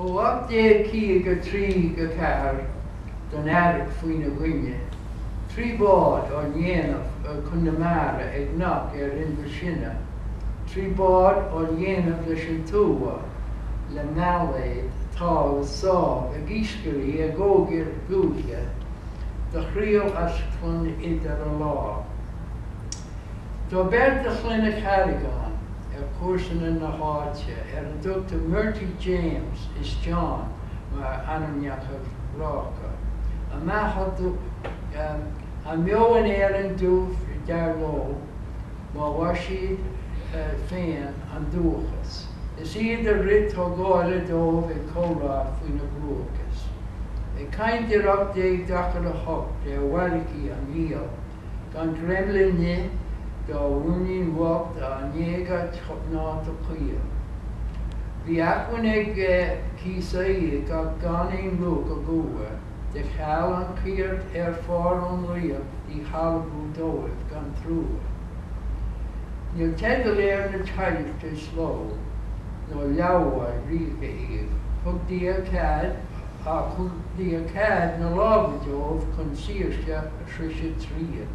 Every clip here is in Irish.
O update key go tree go car, don attic fwyn y gwynia. Tri bod o'n ienaf Connemara ag knock in the shinna. Tri bod o'n ienaf le Shintua, le Malay, tall saw, ag isgari ag ogir gúgia, the chríobh as clon idar a law. Do bed the Chlynic Harrigan, Corson in the Hartje, Dr. Murty James is John, maar Ananiach of Raka. A mahadu, a mio and Aaron do daar low, maar washi fan and duchas. Is either rit or goile dove and cora for the brokers. A kind of update doctor the hop, the waliki and meal, gone gremlin ne. The women walked on Yega not to clear. The Aquanig Kisai got gone in look a goer. The Halon cleared far on real, the Halbu door gone through. You tell the lair the child to slow. No lawa riga hook the acad, hook the acad, no love of concierge Trisha Tree.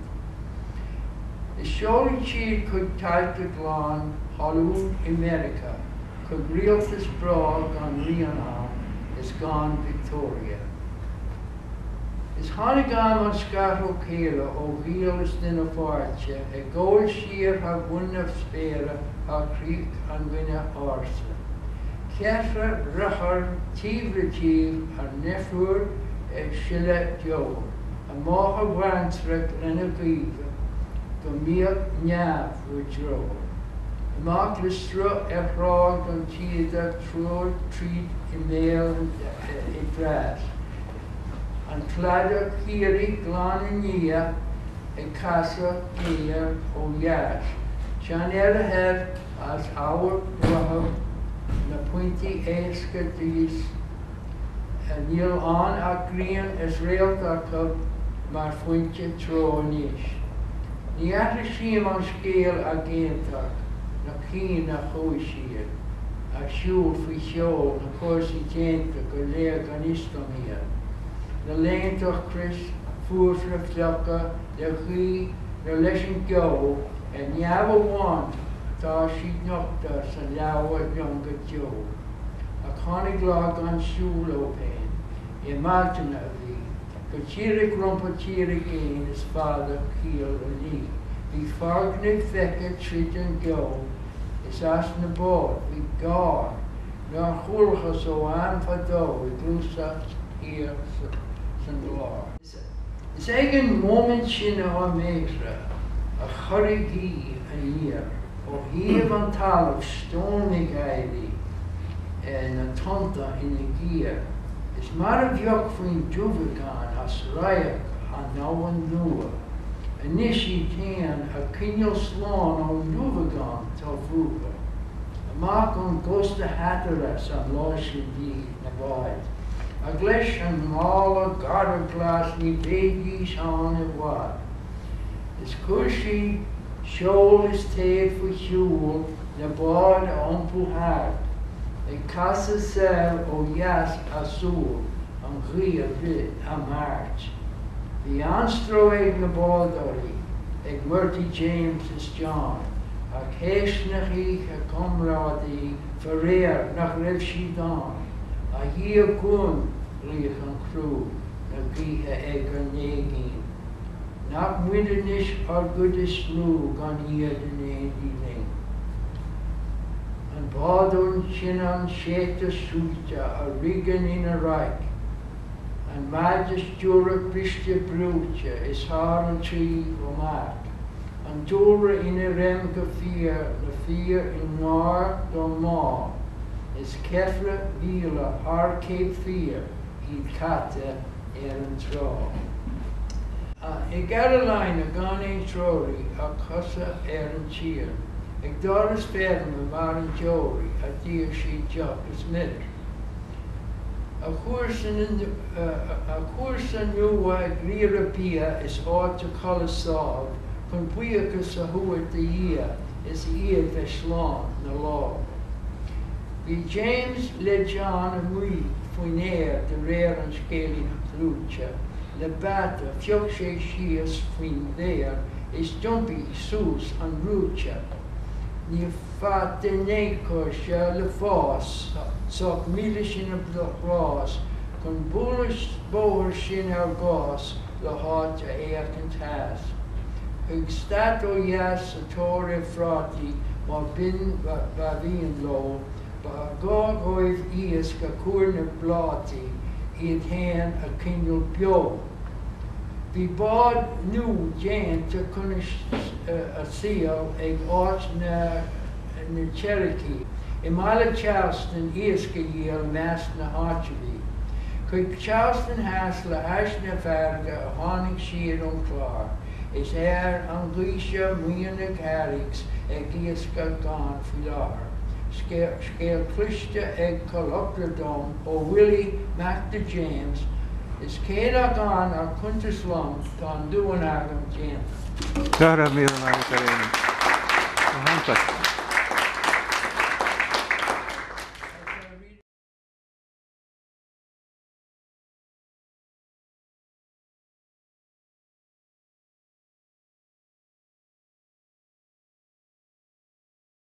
The showing she could type the lawn, Hollywood, America, could reel this broad on Réamonn is gone Victoria. Is Hannigan on Scoil Ghaeilge Ó Cléirigh is din a farche, a gold sheer have one of spare, a creek and winner arsa. Ceithre, rachar, tíbra tíb, a nefur, a shillet joe, a mocha wantrek and a grieve. Go míoch neamh dro. Amach le stru rág an tíad trúr tríd I méal I dras. An cladach cíirí glán nia I casa éar ó dheas. Sean a head as our brother na pointy éasca dís níl an a gríon is réaltach mar fointe tro níos. Ní atra siam an scéal a géantach, na cín na chúi siad, a siúl fui seol na córsaí géanta go léag an istamíad. Na léintach Chris fuair fleacha le chuí na leis an geo a neamh bháin tá siad nochta san leabhar beanga Joe. A chonig lag an siúl ópéin, I mátainna a bhí. Go tírig rumpa tírig géin is fada cíal a lí. Bhí fargnig feice tríd an geo, is as na bód, bhí gár, ná chúlchas ó anfadó I glúsa hir san glár. Is ag moment sin a méisre, a chorigí a níir, ó híomh an talamh Scoil Ghaeilge na tonta in a gír. Is mar a bheoch faoin dúbhagán as raiach an náhan nua. Anishi tan a cinneal slán ó dúbhagán tá bhuacha. Amach an gosta hataras an láisi dí na báid. A gleis an mála garda glas ní béigís an I bhád. Is cúrsaí seol is téad fa siúl na báid a iompú thart. A casa sel ó dheas a súl an grí a bhid a máirt. Bhí anstró ag na bádaí ag Murty James is John, a chéisnaí a comrádaí faréir nach raibh siad an, a hí a gún riach an crú na gíthe ag an négin. Nach muidirnis ar gud is slú gan iad in éidirling. An bádún sin an séta súte a rigan in a raig. An maidis dúra biste brúte is thar an trí ó mát. An dúra ina rem go fír na fír in nár do má. Is ceithre bhíla thar céad fír iad caite an trá. I Caroline a gan ein tróri a cosa an tír. Ag doras fedam mar an jóri a dír sí job is midr. A cuairsan nua gríra bia is áit a colaság, chun buíochas a thuair de dhia is iad bheith slán na lá. Bhí James le John a mui faoin éir de réir an scéalaíocht lúite, le bata fiog sé síos faoin léir is jumpí sús an rúte. Ní fat dené co se le fás, soch míle sin a rás, chun búlas bóir sin ar gás le háit a éach an tas. Ug stad ó dheas a tóir frátí má bin ba bhíon lo, ba gá góibh íos go cuair na blátí iad héan a cinneal beo. Bhí bád nú déanta chun a síal ag áit na Cherokee. I mala Charleston íos go dhéal meas na háitirí. Chuig Charleston has le hais na bharga a tháinig siad ón chlár. Is an gluise muoine Cairicks ag íos go gán fi láthair. Scéal cluiste ag Colocradom ó Willie Mac de James is céad a gán ar chuntas lom tá an dúan agam déanta. Ceithre míle Ó Cléirigh.